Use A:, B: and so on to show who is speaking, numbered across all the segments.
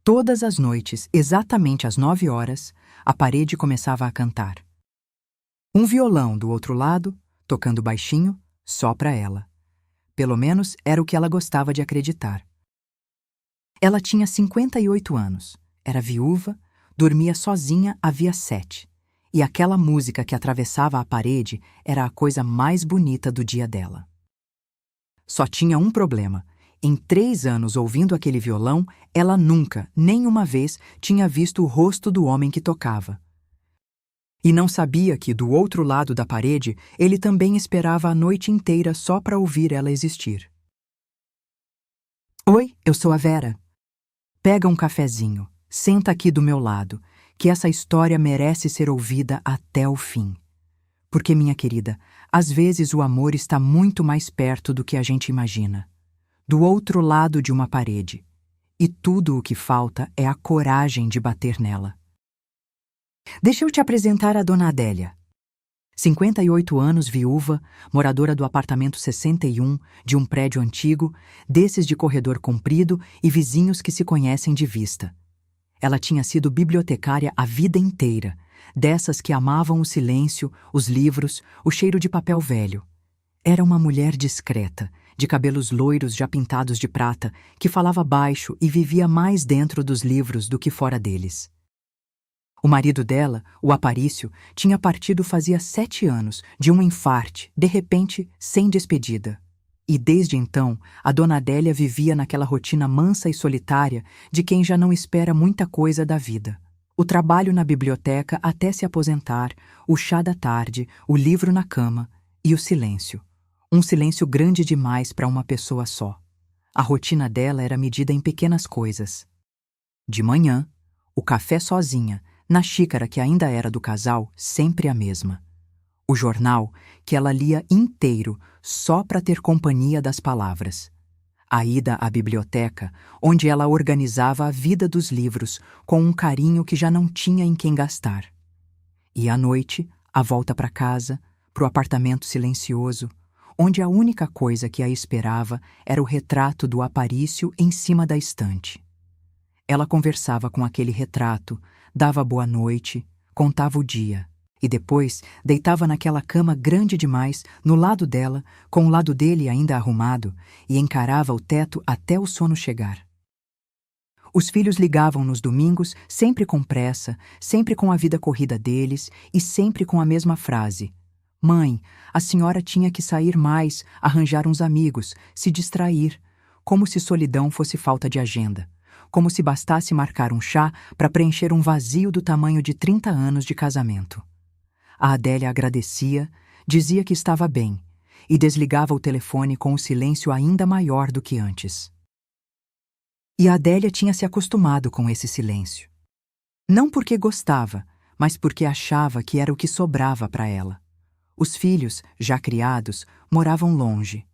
A: Todas as noites, exatamente às 9 horas, a parede começava a cantar. Um violão do outro lado, tocando baixinho, só para ela. Pelo menos era o que ela gostava de acreditar. Ela tinha 58 anos, era viúva, dormia sozinha havia 7, e aquela música que atravessava a parede era a coisa mais bonita do dia dela. Só tinha um problema. Em 3 anos ouvindo aquele violão, ela nunca, nem uma vez, tinha visto o rosto do homem que tocava. E não sabia que, do outro lado da parede, ele também esperava a noite inteira só para ouvir ela existir. Oi, eu sou a Vera. Pega um cafezinho, senta aqui do meu lado, que essa história merece ser ouvida até o fim. Porque, minha querida, às vezes o amor está muito mais perto do que a gente imagina. Do outro lado de uma parede. E tudo o que falta é a coragem de bater nela. Deixa eu te apresentar a Dona Adélia. 58 anos, viúva, moradora do apartamento 61, de um prédio antigo, desses de corredor comprido e vizinhos que se conhecem de vista. Ela tinha sido bibliotecária a vida inteira, dessas que amavam o silêncio, os livros, o cheiro de papel velho. Era uma mulher discreta, de cabelos loiros já pintados de prata, que falava baixo e vivia mais dentro dos livros do que fora deles. O marido dela, o Aparício, tinha partido fazia 7 anos, de um infarte, de repente, sem despedida. E desde então, a Dona Adélia vivia naquela rotina mansa e solitária de quem já não espera muita coisa da vida. O trabalho na biblioteca até se aposentar, o chá da tarde, o livro na cama e o silêncio. Um silêncio grande demais para uma pessoa só. A rotina dela era medida em pequenas coisas. De manhã, o café sozinha, na xícara que ainda era do casal, sempre a mesma. O jornal, que ela lia inteiro, só para ter companhia das palavras. A ida à biblioteca, onde ela organizava a vida dos livros com um carinho que já não tinha em quem gastar. E à noite, a volta para casa, para o apartamento silencioso, onde a única coisa que a esperava era o retrato do Aparício em cima da estante. Ela conversava com aquele retrato, dava boa noite, contava o dia, e depois deitava naquela cama grande demais, no lado dela, com o lado dele ainda arrumado, e encarava o teto até o sono chegar. Os filhos ligavam nos domingos, sempre com pressa, sempre com a vida corrida deles e sempre com a mesma frase: Mãe, a senhora tinha que sair mais, arranjar uns amigos, se distrair, como se solidão fosse falta de agenda. Como se bastasse marcar um chá para preencher um vazio do tamanho de 30 anos de casamento. A Adélia agradecia, dizia que estava bem, e desligava o telefone com o silêncio ainda maior do que antes. E a Adélia tinha se acostumado com esse silêncio. Não porque gostava, mas porque achava que era o que sobrava para ela. Os filhos, já criados, moravam longe.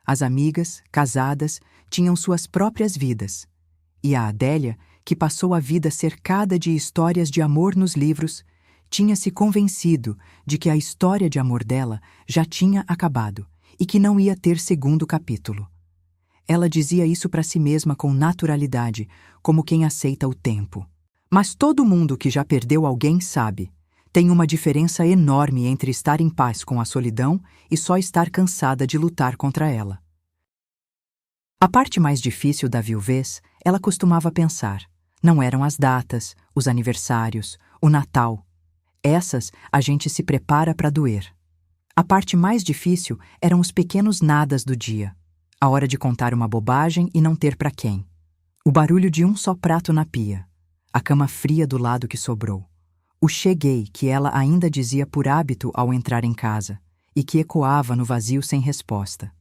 A: As amigas, casadas, tinham suas próprias vidas. E a Adélia, que passou a vida cercada de histórias de amor nos livros, tinha se convencido de que a história de amor dela já tinha acabado e que não ia ter segundo capítulo. Ela dizia isso para si mesma com naturalidade, como quem aceita o tempo. Mas todo mundo que já perdeu alguém sabe, tem uma diferença enorme entre estar em paz com a solidão e só estar cansada de lutar contra ela. A parte mais difícil da viuvez, ela costumava pensar, não eram as datas, os aniversários, o Natal. Essas a gente se prepara para doer. A parte mais difícil eram os pequenos nadas do dia. A hora de contar uma bobagem e não ter para quem. O barulho de um só prato na pia. A cama fria do lado que sobrou. O cheguei que ela ainda dizia por hábito ao entrar em casa e que ecoava no vazio sem resposta.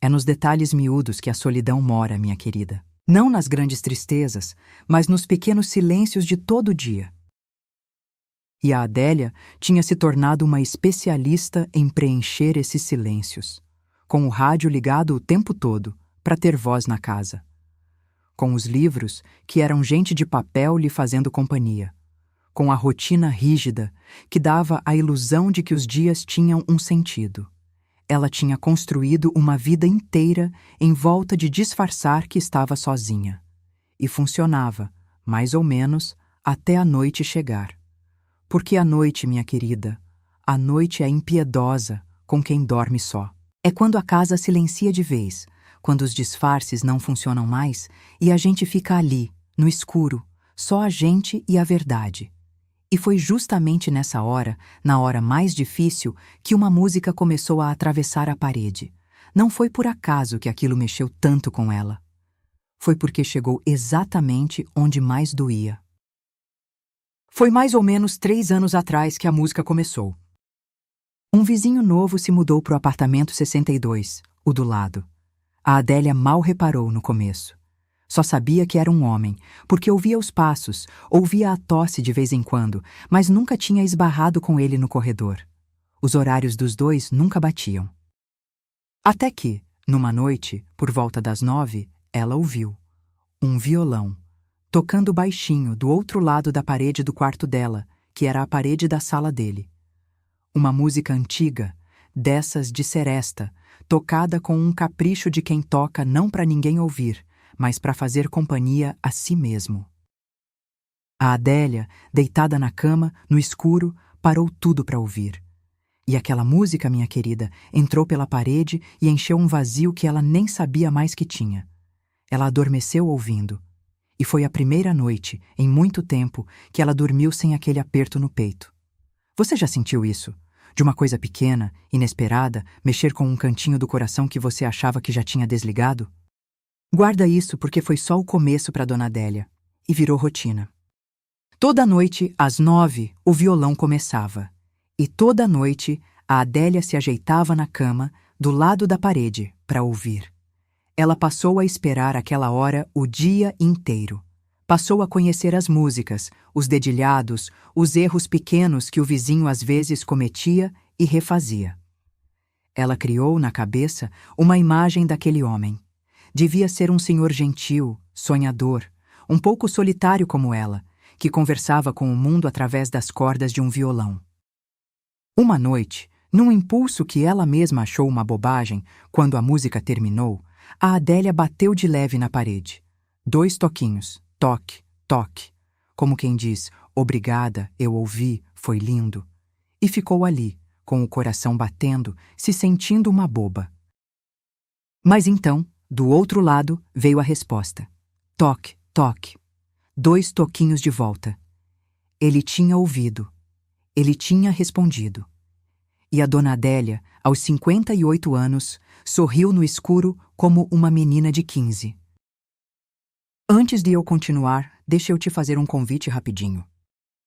A: É nos detalhes miúdos que a solidão mora, minha querida. Não nas grandes tristezas, mas nos pequenos silêncios de todo o dia. E a Adélia tinha se tornado uma especialista em preencher esses silêncios, com o rádio ligado o tempo todo, para ter voz na casa. Com os livros, que eram gente de papel lhe fazendo companhia. Com a rotina rígida, que dava a ilusão de que os dias tinham um sentido. Ela tinha construído uma vida inteira em volta de disfarçar que estava sozinha. E funcionava, mais ou menos, até a noite chegar. Porque a noite, minha querida, a noite é impiedosa com quem dorme só. É quando a casa silencia de vez, quando os disfarces não funcionam mais e a gente fica ali, no escuro, só a gente e a verdade. E foi justamente nessa hora, na hora mais difícil, que uma música começou a atravessar a parede. Não foi por acaso que aquilo mexeu tanto com ela. Foi porque chegou exatamente onde mais doía. Foi mais ou menos 3 anos atrás que a música começou. Um vizinho novo se mudou para o apartamento 62, o do lado. A Adélia mal reparou no começo. Só sabia que era um homem, porque ouvia os passos, ouvia a tosse de vez em quando, mas nunca tinha esbarrado com ele no corredor. Os horários dos dois nunca batiam. Até que, numa noite, por volta das 9, ela ouviu um violão, tocando baixinho do outro lado da parede do quarto dela, que era a parede da sala dele. Uma música antiga, dessas de seresta, tocada com um capricho de quem toca não para ninguém ouvir, mas para fazer companhia a si mesmo. A Adélia, deitada na cama, no escuro, parou tudo para ouvir. E aquela música, minha querida, entrou pela parede e encheu um vazio que ela nem sabia mais que tinha. Ela adormeceu ouvindo. E foi a primeira noite, em muito tempo, que ela dormiu sem aquele aperto no peito. Você já sentiu isso? De uma coisa pequena, inesperada, mexer com um cantinho do coração que você achava que já tinha desligado? Guarda isso porque foi só o começo para Dona Adélia. E virou rotina. Toda noite, às 9, o violão começava. E toda noite, a Adélia se ajeitava na cama, do lado da parede, para ouvir. Ela passou a esperar aquela hora o dia inteiro. Passou a conhecer as músicas, os dedilhados, os erros pequenos que o vizinho às vezes cometia e refazia. Ela criou na cabeça uma imagem daquele homem. Devia ser um senhor gentil, sonhador, um pouco solitário como ela, que conversava com o mundo através das cordas de um violão. Uma noite, num impulso que ela mesma achou uma bobagem, quando a música terminou, a Adélia bateu de leve na parede. 2 toquinhos, toque, toque. Como quem diz, obrigada, eu ouvi, foi lindo. E ficou ali, com o coração batendo, se sentindo uma boba. Mas então, do outro lado, veio a resposta. Toque, toque. 2 toquinhos de volta. Ele tinha ouvido. Ele tinha respondido. E a Dona Adélia, aos 58 anos, sorriu no escuro como uma menina de 15. Antes de eu continuar, deixa eu te fazer um convite rapidinho.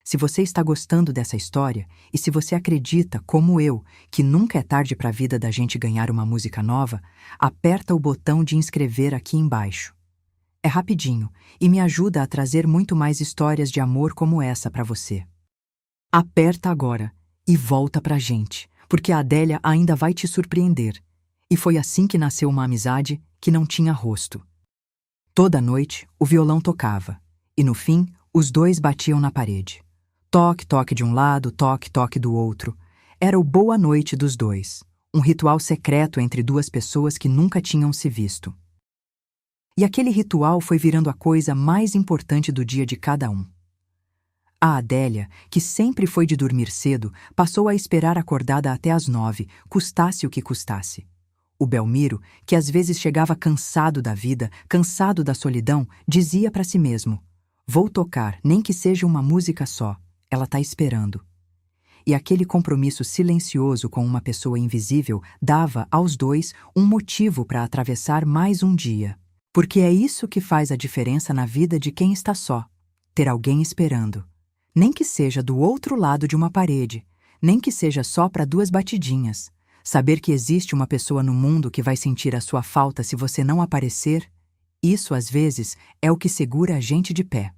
A: Se você está gostando dessa história e se você acredita, como eu, que nunca é tarde para a vida da gente ganhar uma música nova, aperta o botão de inscrever aqui embaixo. É rapidinho e me ajuda a trazer muito mais histórias de amor como essa para você. Aperta agora e volta pra gente, porque a Adélia ainda vai te surpreender. E foi assim que nasceu uma amizade que não tinha rosto. Toda noite, o violão tocava, e no fim, os dois batiam na parede. Toque, toque de um lado, toque, toque do outro. Era o boa noite dos dois, um ritual secreto entre 2 pessoas que nunca tinham se visto. E aquele ritual foi virando a coisa mais importante do dia de cada um. A Adélia, que sempre foi de dormir cedo, passou a esperar acordada até às 9, custasse o que custasse. O Belmiro, que às vezes chegava cansado da vida, cansado da solidão, dizia para si mesmo: vou tocar, nem que seja uma música só, ela tá esperando. E aquele compromisso silencioso com uma pessoa invisível dava aos dois um motivo para atravessar mais um dia. Porque é isso que faz a diferença na vida de quem está só, ter alguém esperando. Nem que seja do outro lado de uma parede, nem que seja só para 2 batidinhas. Saber que existe uma pessoa no mundo que vai sentir a sua falta se você não aparecer, isso às vezes é o que segura a gente de pé.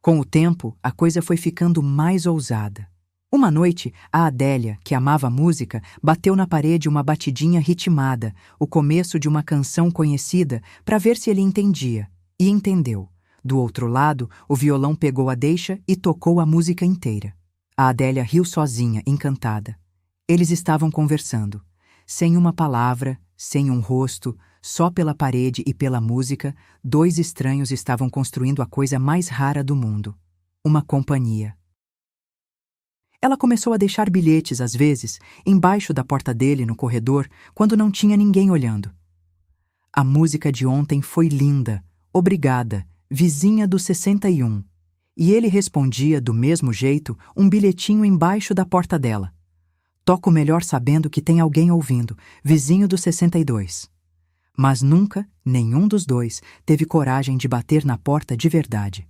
A: Com o tempo, a coisa foi ficando mais ousada. Uma noite, a Adélia, que amava música, bateu na parede uma batidinha ritmada, o começo de uma canção conhecida, para ver se ele entendia. E entendeu. Do outro lado, o violão pegou a deixa e tocou a música inteira. A Adélia riu sozinha, encantada. Eles estavam conversando. Sem uma palavra, sem um rosto, só pela parede e pela música, dois estranhos estavam construindo a coisa mais rara do mundo: uma companhia. Ela começou a deixar bilhetes, às vezes, embaixo da porta dele no corredor, quando não tinha ninguém olhando. A música de ontem foi linda, obrigada, vizinha do 61. E ele respondia do mesmo jeito, um bilhetinho embaixo da porta dela. Toco melhor sabendo que tem alguém ouvindo, vizinho do 62. Mas nunca, nenhum dos dois, teve coragem de bater na porta de verdade.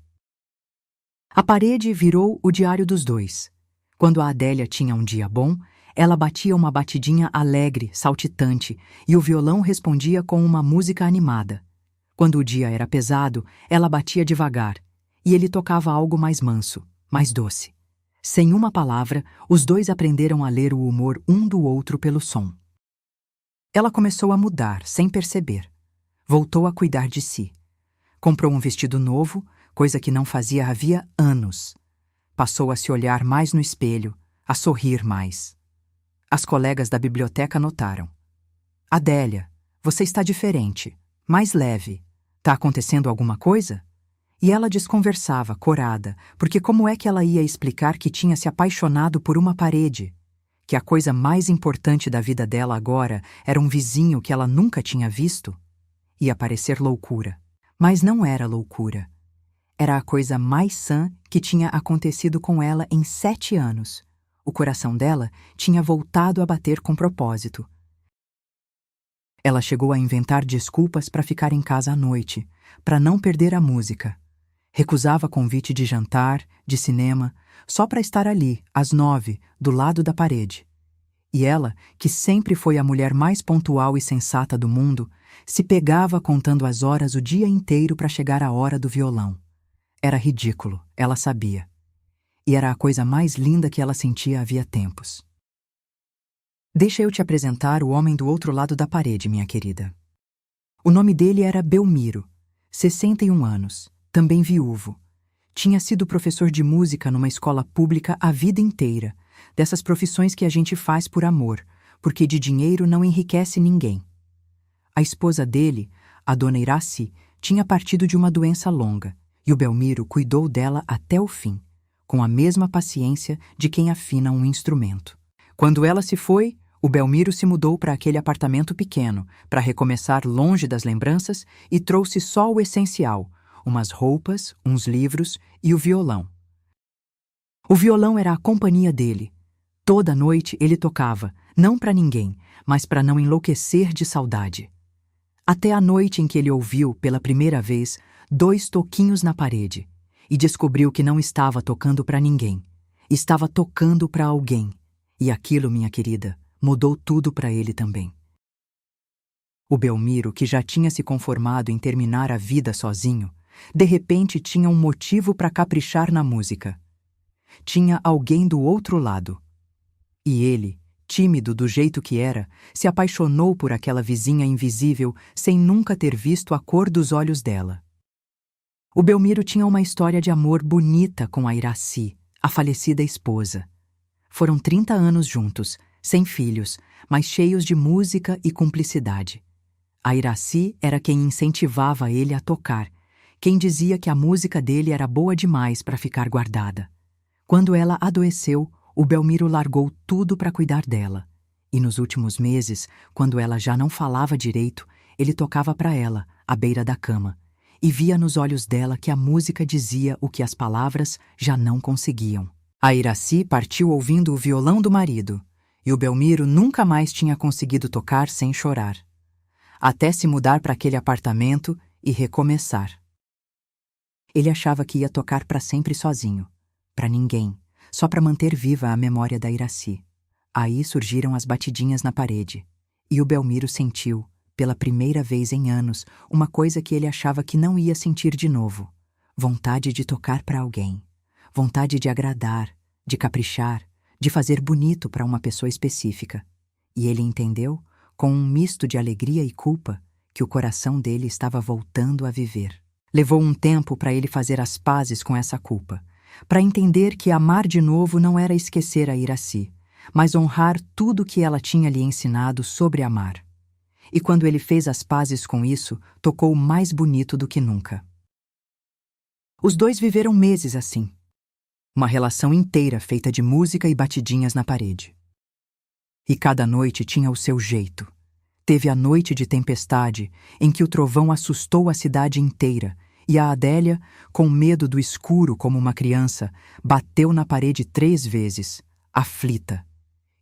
A: A parede virou o diário dos dois. Quando a Adélia tinha um dia bom, ela batia uma batidinha alegre, saltitante, e o violão respondia com uma música animada. Quando o dia era pesado, ela batia devagar, e ele tocava algo mais manso, mais doce. Sem uma palavra, os dois aprenderam a ler o humor um do outro pelo som. Ela começou a mudar, sem perceber. Voltou a cuidar de si. Comprou um vestido novo, coisa que não fazia havia anos. Passou a se olhar mais no espelho, a sorrir mais. As colegas da biblioteca notaram. Adélia, você está diferente, mais leve. Tá acontecendo alguma coisa? E ela desconversava, corada, porque como é que ela ia explicar que tinha se apaixonado por uma parede? Que a coisa mais importante da vida dela agora era um vizinho que ela nunca tinha visto? Ia parecer loucura. Mas não era loucura. Era a coisa mais sã que tinha acontecido com ela em 7 anos. O coração dela tinha voltado a bater com propósito. Ela chegou a inventar desculpas para ficar em casa à noite, para não perder a música. Recusava convite de jantar, de cinema, só para estar ali, às 9, do lado da parede. E ela, que sempre foi a mulher mais pontual e sensata do mundo, se pegava contando as horas o dia inteiro para chegar à hora do violão. Era ridículo, ela sabia. E era a coisa mais linda que ela sentia havia tempos. Deixa eu te apresentar o homem do outro lado da parede, minha querida. O nome dele era Belmiro, 61 anos, também viúvo. Tinha sido professor de música numa escola pública a vida inteira, dessas profissões que a gente faz por amor, porque de dinheiro não enriquece ninguém. A esposa dele, a dona Iraci, tinha partido de uma doença longa, e o Belmiro cuidou dela até o fim, com a mesma paciência de quem afina um instrumento. Quando ela se foi, o Belmiro se mudou para aquele apartamento pequeno, para recomeçar longe das lembranças, e trouxe só o essencial, umas roupas, uns livros e o violão. O violão era a companhia dele. Toda noite ele tocava, não para ninguém, mas para não enlouquecer de saudade. Até a noite em que ele ouviu, pela primeira vez, 2 toquinhos na parede, e descobriu que não estava tocando para ninguém. Estava tocando para alguém. E aquilo, minha querida, mudou tudo para ele também. O Belmiro, que já tinha se conformado em terminar a vida sozinho, de repente tinha um motivo para caprichar na música. Tinha alguém do outro lado. E ele, tímido do jeito que era, se apaixonou por aquela vizinha invisível sem nunca ter visto a cor dos olhos dela. O Belmiro tinha uma história de amor bonita com a Iraci, a falecida esposa. Foram 30 anos juntos, sem filhos, mas cheios de música e cumplicidade. A Iraci era quem incentivava ele a tocar, quem dizia que a música dele era boa demais para ficar guardada. Quando ela adoeceu, o Belmiro largou tudo para cuidar dela. E nos últimos meses, quando ela já não falava direito, ele tocava para ela, à beira da cama, e via nos olhos dela que a música dizia o que as palavras já não conseguiam. A Iraci partiu ouvindo o violão do marido, e o Belmiro nunca mais tinha conseguido tocar sem chorar. Até se mudar para aquele apartamento e recomeçar. Ele achava que ia tocar para sempre sozinho, para ninguém, só para manter viva a memória da Iraci. Aí surgiram as batidinhas na parede, e o Belmiro sentiu, pela primeira vez em anos, uma coisa que ele achava que não ia sentir de novo: vontade de tocar para alguém, vontade de agradar, de caprichar, de fazer bonito para uma pessoa específica. E ele entendeu, com um misto de alegria e culpa, que o coração dele estava voltando a viver. Levou um tempo para ele fazer as pazes com essa culpa, para entender que amar de novo não era esquecer a Iraci, mas honrar tudo que ela tinha lhe ensinado sobre amar. e quando ele fez as pazes com isso, tocou mais bonito do que nunca. Os dois viveram meses assim. Uma relação inteira feita de música e batidinhas na parede. E cada noite tinha o seu jeito. Teve a noite de tempestade, em que o trovão assustou a cidade inteira, e a Adélia, com medo do escuro como uma criança, bateu na parede 3 vezes, aflita.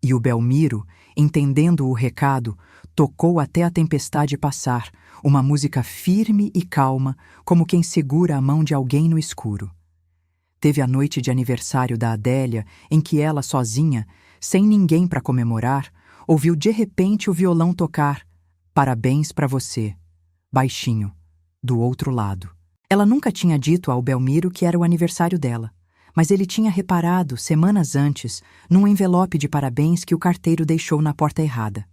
A: E o Belmiro, entendendo o recado, tocou até a tempestade passar, uma música firme e calma, como quem segura a mão de alguém no escuro. Teve a noite de aniversário da Adélia, em que ela, sozinha, sem ninguém para comemorar, ouviu de repente o violão tocar "Parabéns para você", baixinho, do outro lado. Ela nunca tinha dito ao Belmiro que era o aniversário dela, mas ele tinha reparado, semanas antes, num envelope de parabéns que o carteiro deixou na porta errada.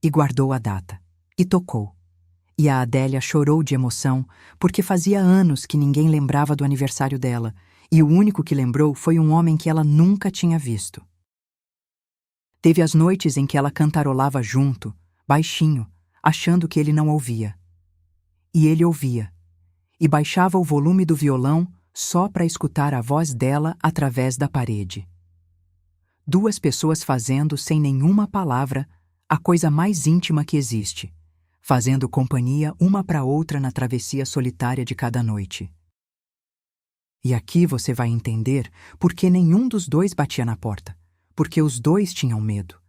A: E guardou a data. E tocou. E a Adélia chorou de emoção, porque fazia anos que ninguém lembrava do aniversário dela, e o único que lembrou foi um homem que ela nunca tinha visto. Teve as noites em que ela cantarolava junto, baixinho, achando que ele não ouvia. E ele ouvia, e baixava o volume do violão só para escutar a voz dela através da parede. 2 pessoas fazendo, sem nenhuma palavra, a coisa mais íntima que existe, fazendo companhia uma para outra na travessia solitária de cada noite. E aqui você vai entender por que nenhum dos dois batia na porta, porque os dois tinham medo.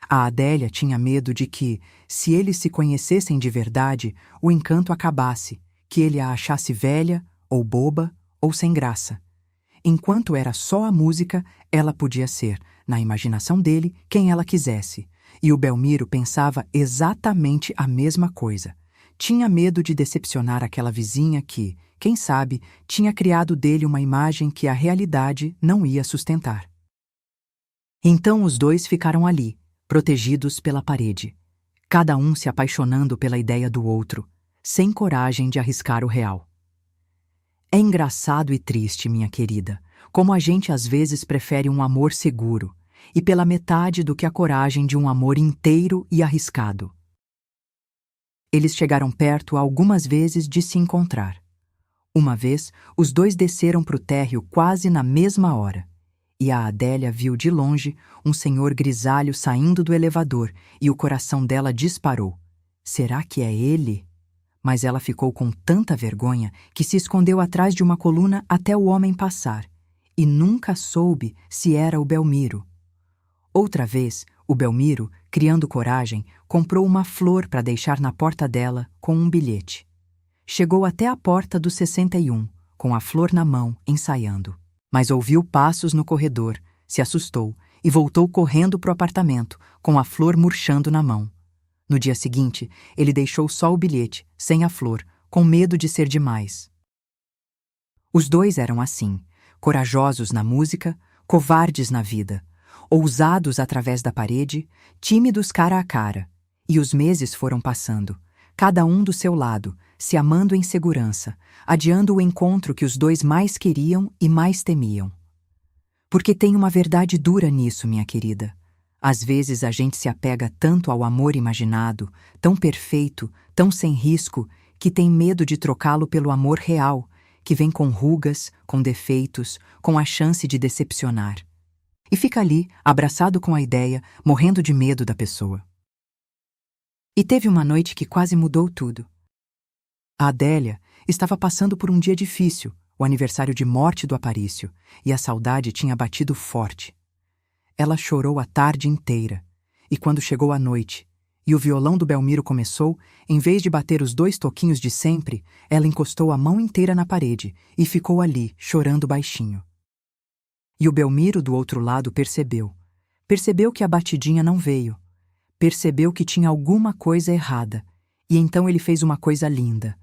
A: A Adélia tinha medo de que, se eles se conhecessem de verdade, o encanto acabasse, que ele a achasse velha, ou boba, ou sem graça. Enquanto era só a música, ela podia ser, na imaginação dele, quem ela quisesse. E o Belmiro pensava exatamente a mesma coisa. Tinha medo de decepcionar aquela vizinha que, quem sabe, tinha criado dele uma imagem que a realidade não ia sustentar. Então os dois ficaram ali, protegidos pela parede, cada um se apaixonando pela ideia do outro, sem coragem de arriscar o real. É engraçado e triste, minha querida, como a gente às vezes prefere um amor seguro, e pela metade do que a coragem de um amor inteiro e arriscado. Eles chegaram perto algumas vezes de se encontrar. Uma vez, os dois desceram para o térreo quase na mesma hora, e a Adélia viu de longe um senhor grisalho saindo do elevador e o coração dela disparou. Será que é ele? Mas ela ficou com tanta vergonha que se escondeu atrás de uma coluna até o homem passar, e nunca soube se era o Belmiro. Outra vez, o Belmiro, criando coragem, comprou uma flor para deixar na porta dela com um bilhete. Chegou até a porta do 61, com a flor na mão, ensaiando. Mas ouviu passos no corredor, se assustou e voltou correndo para o apartamento, com a flor murchando na mão. No dia seguinte, ele deixou só o bilhete, sem a flor, com medo de ser demais. Os dois eram assim, corajosos na música, covardes na vida, ousados através da parede, tímidos cara a cara. E os meses foram passando, cada um do seu lado, se amando em segurança, adiando o encontro que os dois mais queriam e mais temiam. Porque tem uma verdade dura nisso, minha querida. Às vezes a gente se apega tanto ao amor imaginado, tão perfeito, tão sem risco, que tem medo de trocá-lo pelo amor real, que vem com rugas, com defeitos, com a chance de decepcionar. E fica ali, abraçado com a ideia, morrendo de medo da pessoa. E teve uma noite que quase mudou tudo. A Adélia estava passando por um dia difícil, o aniversário de morte do Aparício, e a saudade tinha batido forte. Ela chorou a tarde inteira, e quando chegou a noite, e o violão do Belmiro começou, em vez de bater os 2 toquinhos de sempre, ela encostou a mão inteira na parede e ficou ali, chorando baixinho. E o Belmiro do outro lado percebeu. Percebeu que a batidinha não veio. Percebeu que tinha alguma coisa errada, e então ele fez uma coisa linda.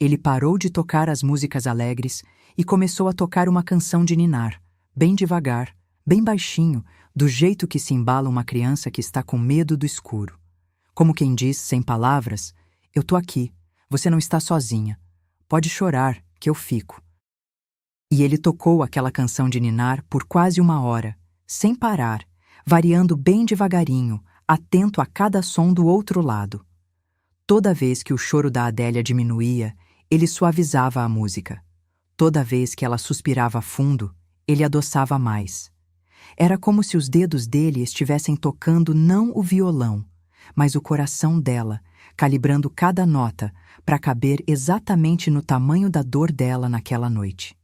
A: Ele parou de tocar as músicas alegres e começou a tocar uma canção de ninar, bem devagar, bem baixinho, do jeito que se embala uma criança que está com medo do escuro. Como quem diz, sem palavras, eu tô aqui, você não está sozinha. Pode chorar, que eu fico. E ele tocou aquela canção de ninar por quase 1 hora, sem parar, variando bem devagarinho, atento a cada som do outro lado. Toda vez que o choro da Adélia diminuía, ele suavizava a música. Toda vez que ela suspirava fundo, ele adoçava mais. Era como se os dedos dele estivessem tocando não o violão, mas o coração dela, calibrando cada nota para caber exatamente no tamanho da dor dela naquela noite.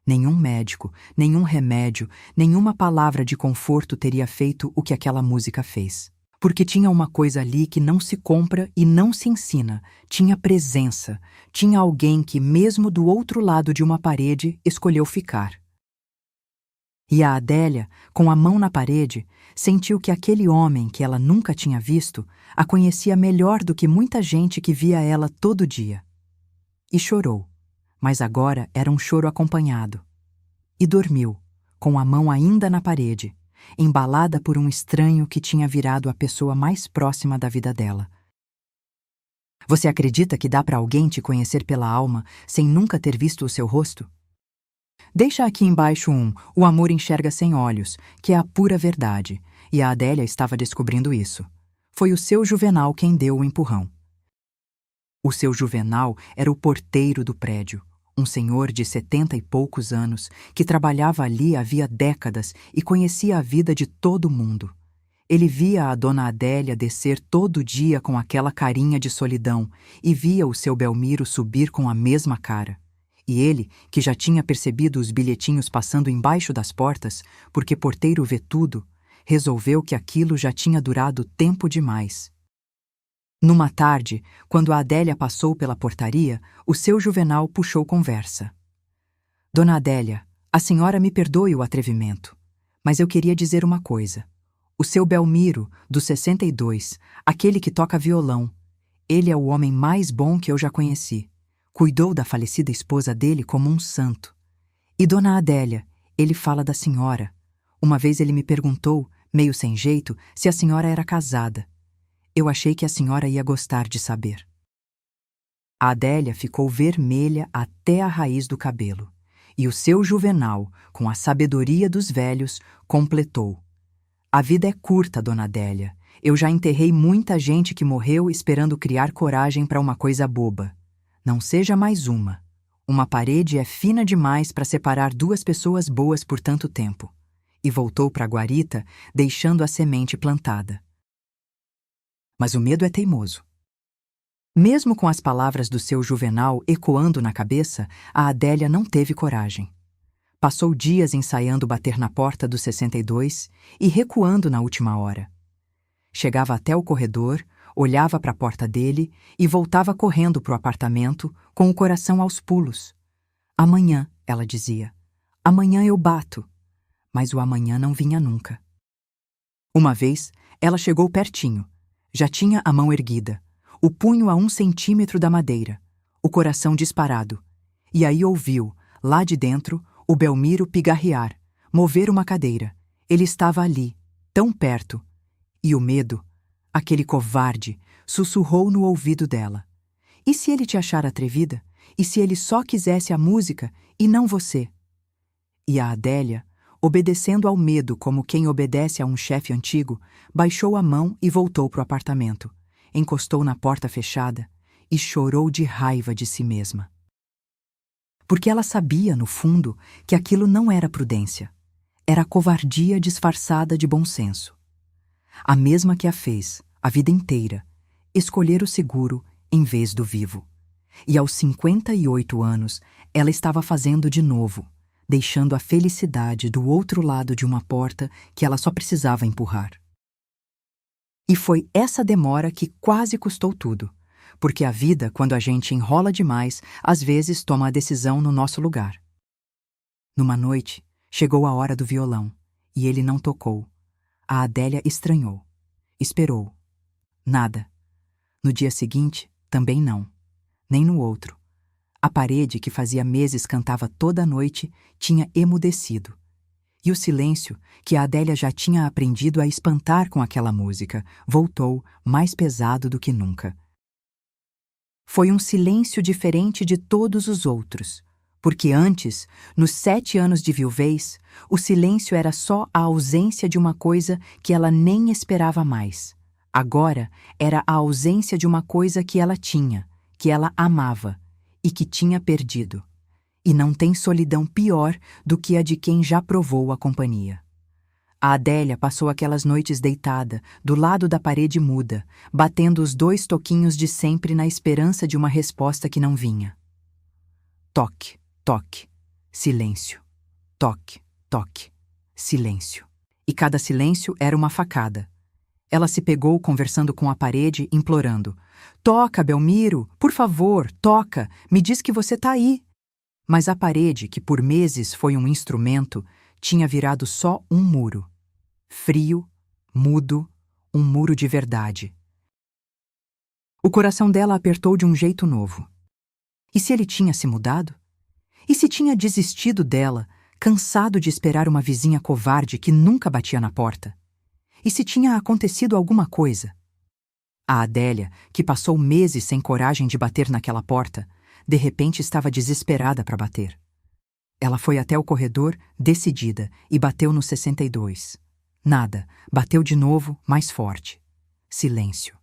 A: Nenhum médico, nenhum remédio, nenhuma palavra de conforto teria feito o que aquela música fez. Porque tinha uma coisa ali que não se compra e não se ensina, tinha presença, tinha alguém que, mesmo do outro lado de uma parede, escolheu ficar. E a Adélia, com a mão na parede, sentiu que aquele homem que ela nunca tinha visto a conhecia melhor do que muita gente que via ela todo dia. E chorou, mas agora era um choro acompanhado. E dormiu, com a mão ainda na parede, embalada por um estranho que tinha virado a pessoa mais próxima da vida dela. Você acredita que dá para alguém te conhecer pela alma sem nunca ter visto o seu rosto? Deixa aqui embaixo O Amor Enxerga Sem Olhos, que é a pura verdade, e a Adélia estava descobrindo isso. Foi o seu Juvenal quem deu o empurrão. O seu Juvenal era o porteiro do prédio, um senhor de 70 e poucos anos que trabalhava ali havia décadas e conhecia a vida de todo mundo. Ele via a dona Adélia descer todo dia com aquela carinha de solidão e via o seu Belmiro subir com a mesma cara. E ele, que já tinha percebido os bilhetinhos passando embaixo das portas, porque porteiro vê tudo, resolveu que aquilo já tinha durado tempo demais. Numa tarde, quando a Adélia passou pela portaria, o seu Juvenal puxou conversa. Dona Adélia, a senhora me perdoe o atrevimento, mas eu queria dizer uma coisa. O seu Belmiro, do 62, aquele que toca violão, ele é o homem mais bom que eu já conheci. Cuidou da falecida esposa dele como um santo. E Dona Adélia, ele fala da senhora. Uma vez ele me perguntou, meio sem jeito, se a senhora era casada. Eu achei que a senhora ia gostar de saber. A Adélia ficou vermelha até a raiz do cabelo. E o seu Juvenal, com a sabedoria dos velhos, completou. A vida é curta, Dona Adélia. Eu já enterrei muita gente que morreu esperando criar coragem para uma coisa boba. Não seja mais uma. Uma parede é fina demais para separar duas pessoas boas por tanto tempo. E voltou para a guarita, deixando a semente plantada. Mas o medo é teimoso. Mesmo com as palavras do seu Juvenal ecoando na cabeça, a Adélia não teve coragem. Passou dias ensaiando bater na porta do 62 e recuando na última hora. Chegava até o corredor, olhava para a porta dele e voltava correndo para o apartamento, com o coração aos pulos. Amanhã, ela dizia. Amanhã eu bato. Mas o amanhã não vinha nunca. Uma vez, ela chegou pertinho. Já tinha a mão erguida, o punho a 1 centímetro da madeira, o coração disparado. E aí ouviu, lá de dentro, o Belmiro pigarrear, mover uma cadeira. Ele estava ali, tão perto. E o medo, aquele covarde, sussurrou no ouvido dela. E se ele te achar atrevida? E se ele só quisesse a música e não você? E a Adélia, obedecendo ao medo como quem obedece a um chefe antigo, baixou a mão e voltou para o apartamento, encostou na porta fechada e chorou de raiva de si mesma. Porque ela sabia, no fundo, que aquilo não era prudência. Era covardia disfarçada de bom senso. A mesma que a fez, a vida inteira, escolher o seguro em vez do vivo. E aos 58 anos, ela estava fazendo de novo, deixando a felicidade do outro lado de uma porta que ela só precisava empurrar. E foi essa demora que quase custou tudo, porque a vida, quando a gente enrola demais, às vezes toma a decisão no nosso lugar. Numa noite, chegou a hora do violão, e ele não tocou. A Adélia estranhou. Esperou. Nada. No dia seguinte, também não. Nem no outro. A parede, que fazia meses cantava toda a noite, tinha emudecido. E o silêncio, que a Adélia já tinha aprendido a espantar com aquela música, voltou mais pesado do que nunca. Foi um silêncio diferente de todos os outros, porque antes, nos 7 anos de viuvez, o silêncio era só a ausência de uma coisa que ela nem esperava mais, Agora era a ausência de uma coisa que ela tinha, que ela amava e que tinha perdido. E não tem solidão pior do que a de quem já provou a companhia. A Adélia passou aquelas noites deitada, do lado da parede muda, batendo os 2 toquinhos de sempre na esperança de uma resposta que não vinha. Toque, toque, silêncio. Toque, toque, silêncio. E cada silêncio era uma facada. Ela se pegou conversando com a parede, implorando. Toca, Belmiro, por favor, toca, me diz que você tá aí. Mas a parede, que por meses foi um instrumento, tinha virado só um muro. Frio, mudo, um muro de verdade. O coração dela apertou de um jeito novo. E se ele tinha se mudado? E se tinha desistido dela, cansado de esperar uma vizinha covarde que nunca batia na porta? E se tinha acontecido alguma coisa? A Adélia, que passou meses sem coragem de bater naquela porta, de repente estava desesperada para bater. Ela foi até o corredor, decidida, e bateu no 62. Nada, bateu de novo, mais forte. Silêncio.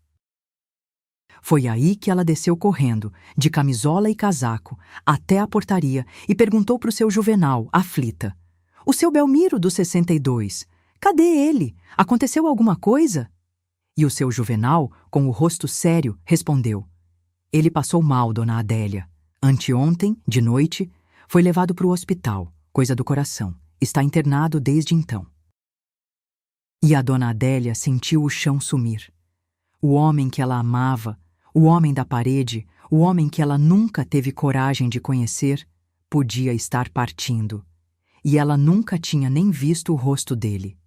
A: Foi aí que ela desceu correndo, de camisola e casaco, até a portaria e perguntou para o seu Juvenal, aflita. O seu Belmiro do 62, cadê ele? Aconteceu alguma coisa? E o seu Juvenal, com o rosto sério, respondeu. Ele passou mal, dona Adélia. Anteontem, de noite, foi levado para o hospital, coisa do coração. Está internado desde então. E a dona Adélia sentiu o chão sumir. O homem que ela amava, o homem da parede, o homem que ela nunca teve coragem de conhecer, podia estar partindo. E ela nunca tinha nem visto o rosto dele.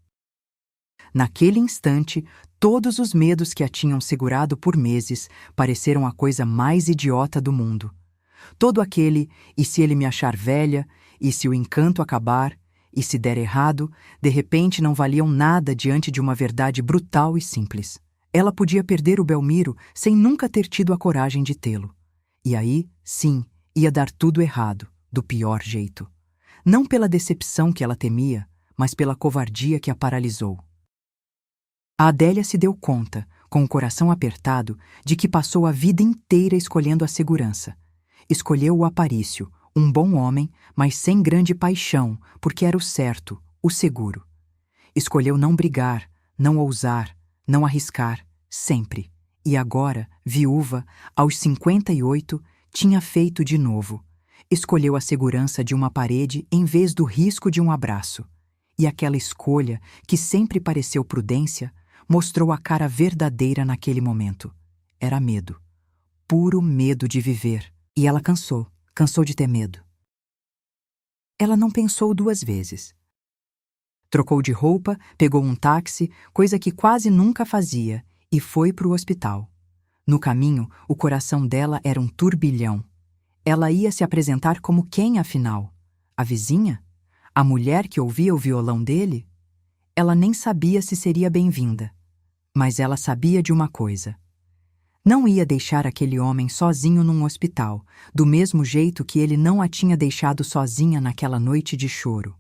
A: Naquele instante, todos os medos que a tinham segurado por meses pareceram a coisa mais idiota do mundo. Todo aquele, e se ele me achar velha, e se o encanto acabar, e se der errado, de repente não valiam nada diante de uma verdade brutal e simples. Ela podia perder o Belmiro sem nunca ter tido a coragem de tê-lo. E aí, sim, ia dar tudo errado, do pior jeito. Não pela decepção que ela temia, mas pela covardia que a paralisou. A Adélia se deu conta, com o coração apertado, de que passou a vida inteira escolhendo a segurança. Escolheu o Aparício, um bom homem, mas sem grande paixão, porque era o certo, o seguro. Escolheu não brigar, não ousar, não arriscar, sempre. E agora, viúva, aos 58, tinha feito de novo. Escolheu a segurança de uma parede em vez do risco de um abraço. E aquela escolha, que sempre pareceu prudência, mostrou a cara verdadeira naquele momento. Era medo. Puro medo de viver. E ela cansou de ter medo. Ela não pensou 2 vezes. Trocou de roupa, pegou um táxi, coisa que quase nunca fazia, e foi para o hospital. No caminho, o coração dela era um turbilhão. Ela ia se apresentar como quem, afinal? A vizinha? A mulher que ouvia o violão dele? Ela nem sabia se seria bem-vinda. Mas ela sabia de uma coisa. Não ia deixar aquele homem sozinho num hospital, do mesmo jeito que ele não a tinha deixado sozinha naquela noite de choro.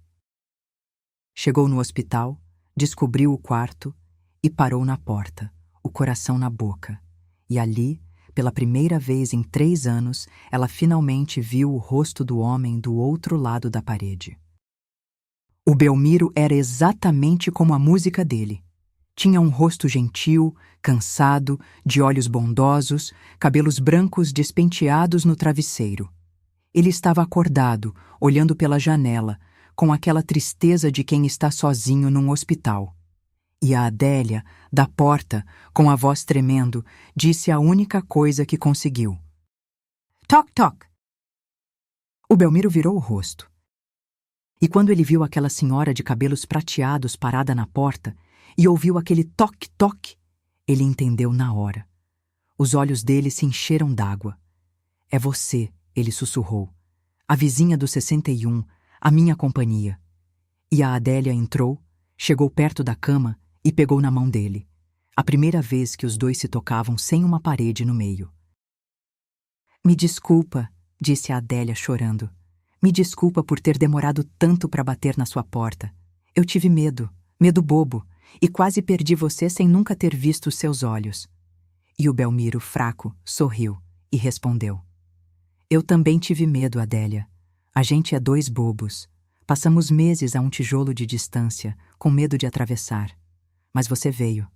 A: Chegou no hospital, descobriu o quarto e parou na porta, o coração na boca. E ali, pela primeira vez em 3 anos, ela finalmente viu o rosto do homem do outro lado da parede. O Belmiro era exatamente como a música dele. Tinha um rosto gentil, cansado, de olhos bondosos, cabelos brancos despenteados no travesseiro. Ele estava acordado, olhando pela janela, com aquela tristeza de quem está sozinho num hospital. E a Adélia, da porta, com a voz tremendo, disse a única coisa que conseguiu. Toc, toc! O Belmiro virou o rosto. E quando ele viu aquela senhora de cabelos prateados parada na porta, e ouviu aquele toque-toque, ele entendeu na hora. Os olhos dele se encheram d'água. É você, ele sussurrou. A vizinha do 61, a minha companhia. E a Adélia entrou, chegou perto da cama e pegou na mão dele. A primeira vez que os dois se tocavam sem uma parede no meio. Me desculpa, disse a Adélia chorando. Me desculpa por ter demorado tanto para bater na sua porta. Eu tive medo bobo. e quase perdi você sem nunca ter visto os seus olhos. E o Belmiro, fraco, sorriu e respondeu: Eu também tive medo, Adélia. A gente é dois bobos. Passamos meses a um tijolo de distância, com medo de atravessar. Mas você veio.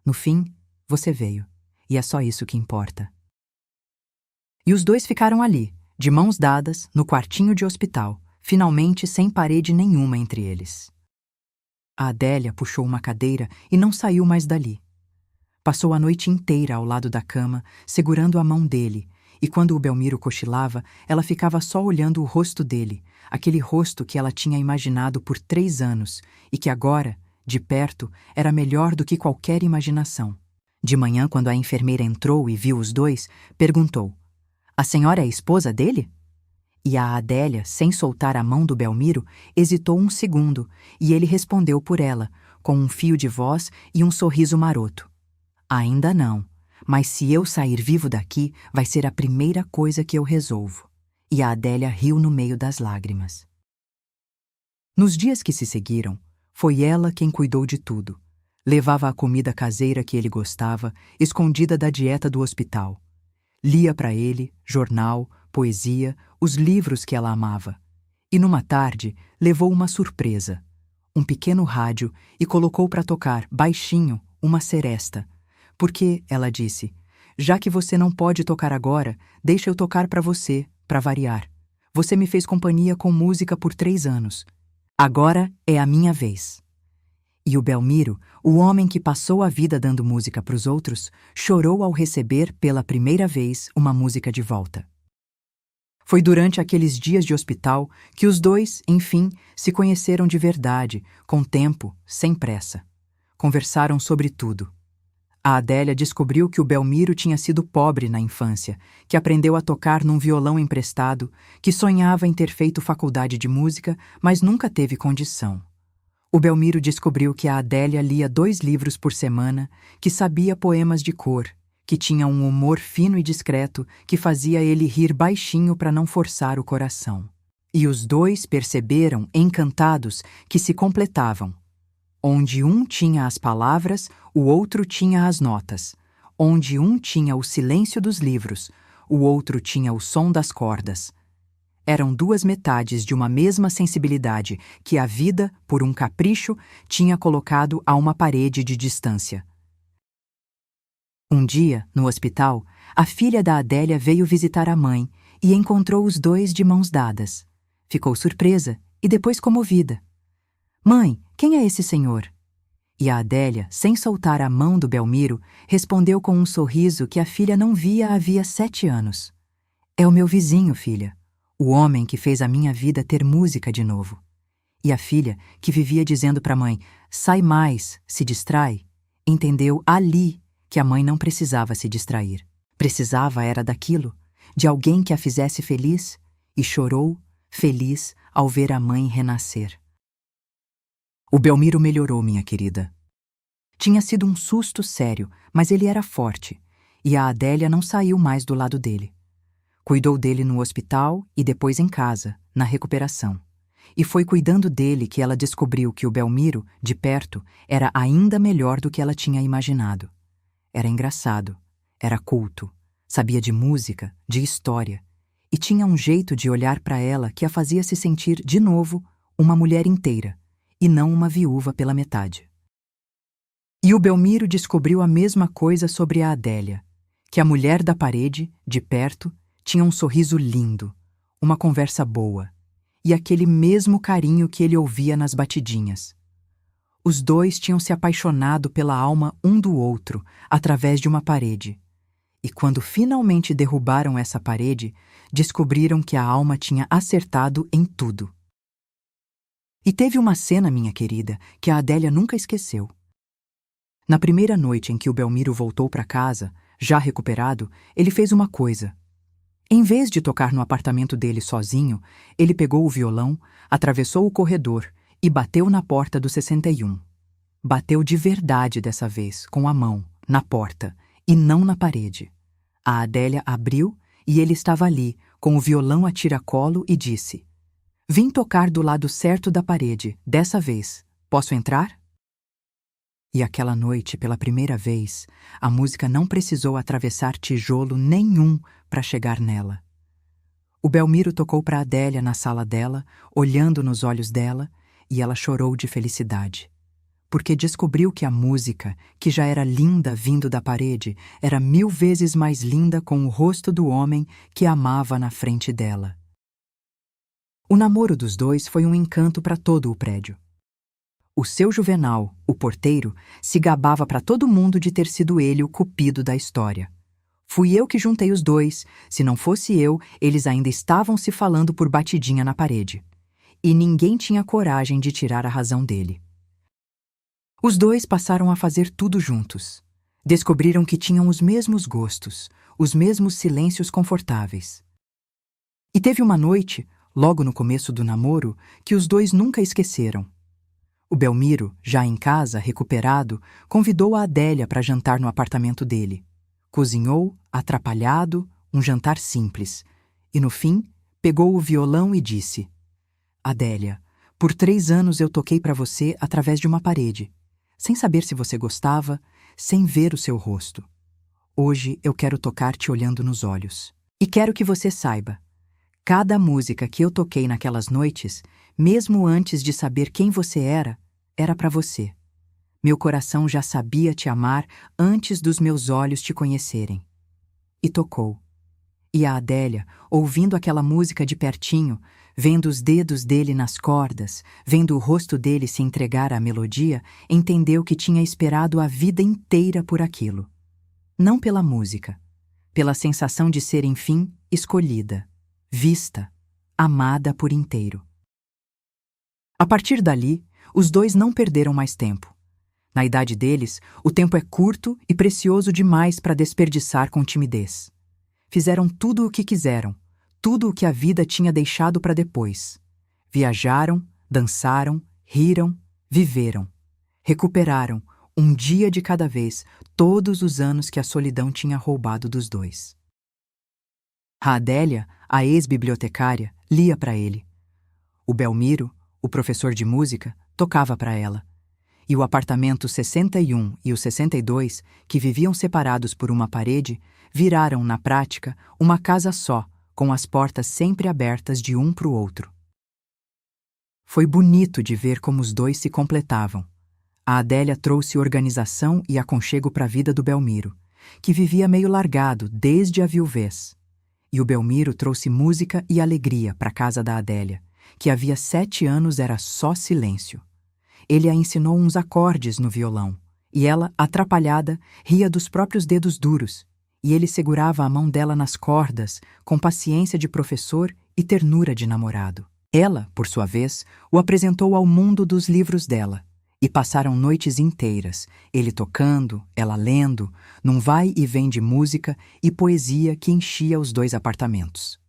A: No fim, você veio. E é só isso que importa. E os dois ficaram ali, de mãos dadas, no quartinho de hospital, finalmente sem parede nenhuma entre eles. A Adélia puxou uma cadeira e não saiu mais dali. Passou a noite inteira ao lado da cama, segurando a mão dele, e quando o Belmiro cochilava, ela ficava só olhando o rosto dele, aquele rosto que ela tinha imaginado por 3 anos e que agora, de perto, era melhor do que qualquer imaginação. De manhã, quando a enfermeira entrou e viu os dois, perguntou: A senhora é a esposa dele? E a Adélia, sem soltar a mão do Belmiro, hesitou um segundo, e ele respondeu por ela, com um fio de voz e um sorriso maroto: Ainda não, mas se eu sair vivo daqui, vai ser a primeira coisa que eu resolvo. E a Adélia riu no meio das lágrimas. Nos dias que se seguiram, foi ela quem cuidou de tudo. Levava a comida caseira que ele gostava, escondida da dieta do hospital. Lia para ele jornal, poesia, os livros que ela amava. E numa tarde, levou uma surpresa: um pequeno rádio, e colocou para tocar, baixinho, uma seresta. Porque, ela disse, já que você não pode tocar agora, deixa eu tocar para você, para variar. Você me fez companhia com música por 3 anos. Agora é a minha vez. E o Belmiro, o homem que passou a vida dando música para os outros, chorou ao receber pela primeira vez uma música de volta. Foi durante aqueles dias de hospital que os dois, enfim, se conheceram de verdade, com tempo, sem pressa. Conversaram sobre tudo. A Adélia descobriu que o Belmiro tinha sido pobre na infância, que aprendeu a tocar num violão emprestado, que sonhava em ter feito faculdade de música, mas nunca teve condição. O Belmiro descobriu que a Adélia lia 2 livros por semana, que sabia poemas de cor, que tinha um humor fino e discreto que fazia ele rir baixinho para não forçar o coração. E os dois perceberam, encantados, que se completavam. Onde um tinha as palavras, o outro tinha as notas. Onde um tinha o silêncio dos livros, o outro tinha o som das cordas. Eram 2 metades de uma mesma sensibilidade que a vida, por um capricho, tinha colocado a uma parede de distância. Um dia, no hospital, a filha da Adélia veio visitar a mãe e encontrou os dois de mãos dadas. Ficou surpresa e depois comovida. Mãe, quem é esse senhor? E a Adélia, sem soltar a mão do Belmiro, respondeu com um sorriso que a filha não via havia 7 anos. É o meu vizinho, filha. O homem que fez a minha vida ter música de novo. E a filha, que vivia dizendo para a mãe, sai mais, se distrai, entendeu ali que a mãe não precisava se distrair. Precisava era daquilo, de alguém que a fizesse feliz, e chorou, feliz, ao ver a mãe renascer. O Belmiro melhorou, minha querida. Tinha sido um susto sério, mas ele era forte, e a Adélia não saiu mais do lado dele. Cuidou dele no hospital e depois em casa, na recuperação. E foi cuidando dele que ela descobriu que o Belmiro, de perto, era ainda melhor do que ela tinha imaginado. Era engraçado, era culto, sabia de música, de história, e tinha um jeito de olhar para ela que a fazia se sentir, de novo, uma mulher inteira, e não uma viúva pela metade. E o Belmiro descobriu a mesma coisa sobre a Adélia, que a mulher da parede, de perto, tinha um sorriso lindo, uma conversa boa, e aquele mesmo carinho que ele ouvia nas batidinhas. Os dois tinham se apaixonado pela alma um do outro, através de uma parede. E quando finalmente derrubaram essa parede, descobriram que a alma tinha acertado em tudo. E teve uma cena, minha querida, que a Adélia nunca esqueceu. Na primeira noite em que o Belmiro voltou para casa, já recuperado, ele fez uma coisa. Em vez de tocar no apartamento dele sozinho, ele pegou o violão, atravessou o corredor e bateu na porta do 61. Bateu de verdade dessa vez, com a mão, na porta, e não na parede. A Adélia abriu e ele estava ali, com o violão a tiracolo, e disse: Vim tocar do lado certo da parede, dessa vez. Posso entrar? E aquela noite, pela primeira vez, a música não precisou atravessar tijolo nenhum para chegar nela. O Belmiro tocou para Adélia na sala dela, olhando nos olhos dela, e ela chorou de felicidade. Porque descobriu que a música, que já era linda vindo da parede, era 1000 vezes mais linda com o rosto do homem que a amava na frente dela. O namoro dos dois foi um encanto para todo o prédio. O seu Juvenal, o porteiro, se gabava para todo mundo de ter sido ele o cupido da história. Fui eu que juntei os dois, se não fosse eu, eles ainda estavam se falando por batidinha na parede. E ninguém tinha coragem de tirar a razão dele. Os dois passaram a fazer tudo juntos. Descobriram que tinham os mesmos gostos, os mesmos silêncios confortáveis. E teve uma noite, logo no começo do namoro, que os dois nunca esqueceram. O Belmiro, já em casa, recuperado, convidou a Adélia para jantar no apartamento dele. Cozinhou, atrapalhado, um jantar simples. E no fim, pegou o violão e disse: Adélia, por 3 anos eu toquei para você através de uma parede, sem saber se você gostava, sem ver o seu rosto. Hoje eu quero tocar te olhando nos olhos. E quero que você saiba, cada música que eu toquei naquelas noites, mesmo antes de saber quem você era para você. Meu coração já sabia te amar antes dos meus olhos te conhecerem. E tocou. E a Adélia, ouvindo aquela música de pertinho, vendo os dedos dele nas cordas, vendo o rosto dele se entregar à melodia, entendeu que tinha esperado a vida inteira por aquilo. Não pela música, pela sensação de ser, enfim, escolhida, vista, amada por inteiro. A partir dali, os dois não perderam mais tempo. Na idade deles, o tempo é curto e precioso demais para desperdiçar com timidez. Fizeram tudo o que quiseram, tudo o que a vida tinha deixado para depois. Viajaram, dançaram, riram, viveram. Recuperaram, um dia de cada vez, todos os anos que a solidão tinha roubado dos dois. A Adélia, a ex-bibliotecária, lia para ele. O Belmiro, o professor de música, tocava para ela. E o apartamento 61 e o 62, que viviam separados por uma parede, viraram, na prática, uma casa só, com as portas sempre abertas de um para o outro. Foi bonito de ver como os dois se completavam. A Adélia trouxe organização e aconchego para a vida do Belmiro, que vivia meio largado desde a viuvez. E o Belmiro trouxe música e alegria para a casa da Adélia, que havia 7 anos era só silêncio. Ele a ensinou uns acordes no violão, e ela, atrapalhada, ria dos próprios dedos duros, e ele segurava a mão dela nas cordas, com paciência de professor e ternura de namorado. Ela, por sua vez, o apresentou ao mundo dos livros dela, e passaram noites inteiras, ele tocando, ela lendo, num vai e vem de música e poesia que enchia os 2 apartamentos.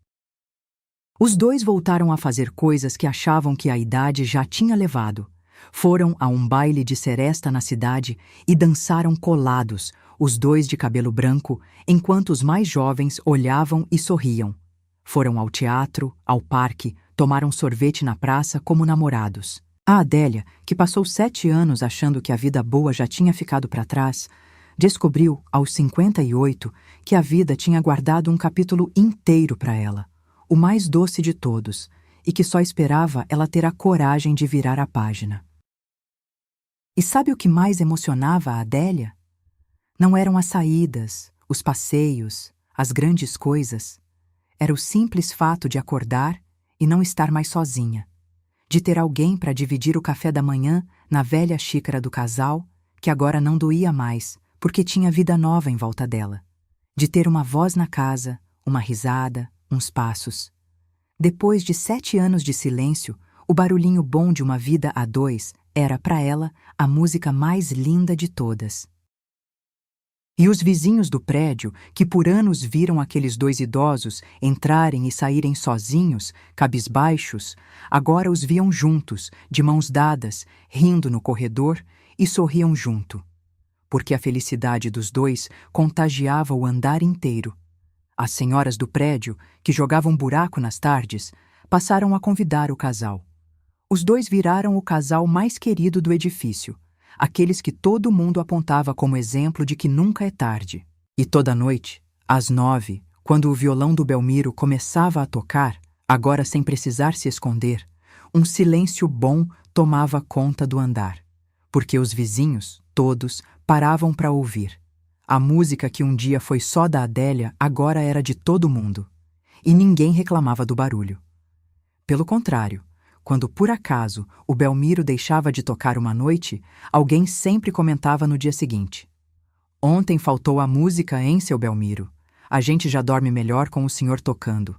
A: Os 2 voltaram a fazer coisas que achavam que a idade já tinha levado. Foram a um baile de seresta na cidade e dançaram colados, os 2 de cabelo branco, enquanto os mais jovens olhavam e sorriam. Foram ao teatro, ao parque, tomaram sorvete na praça como namorados. A Adélia, que passou 7 anos achando que a vida boa já tinha ficado para trás, descobriu, aos 58, que a vida tinha guardado um capítulo inteiro para ela, o mais doce de todos, e que só esperava ela ter a coragem de virar a página. E sabe o que mais emocionava a Adélia? Não eram as saídas, os passeios, as grandes coisas. Era o simples fato de acordar e não estar mais sozinha, de ter alguém para dividir o café da manhã na velha xícara do casal, que agora não doía mais, porque tinha vida nova em volta dela, de ter uma voz na casa, uma risada, uns passos. Depois de 7 anos de silêncio, o barulhinho bom de uma vida a 2 era, para ela, a música mais linda de todas. E os vizinhos do prédio, que por anos viram aqueles 2 idosos entrarem e saírem sozinhos, cabisbaixos, agora os viam juntos, de mãos dadas, rindo no corredor, e sorriam junto. Porque a felicidade dos 2 contagiava o andar inteiro. As senhoras do prédio, que jogavam buraco nas tardes, passaram a convidar o casal. Os 2 viraram o casal mais querido do edifício. aqueles que todo mundo apontava como exemplo de que nunca é tarde. E toda noite, às 9, quando o violão do Belmiro começava a tocar, agora sem precisar se esconder, um silêncio bom tomava conta do andar, porque os vizinhos, todos, paravam para ouvir. A música que um dia foi só da Adélia agora era de todo mundo, e ninguém reclamava do barulho. Pelo contrário, quando por acaso o Belmiro deixava de tocar uma noite, alguém sempre comentava no dia seguinte: "Ontem faltou a música, hein, seu Belmiro? A gente já dorme melhor com o senhor tocando."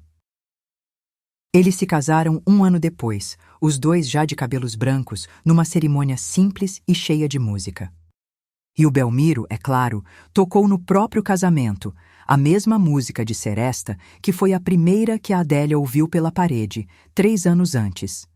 A: Eles se casaram 1 ano depois, os dois já de cabelos brancos, numa cerimônia simples e cheia de música. E o Belmiro, é claro, tocou no próprio casamento, a mesma música de Seresta que foi a primeira que a Adélia ouviu pela parede, 3 anos antes.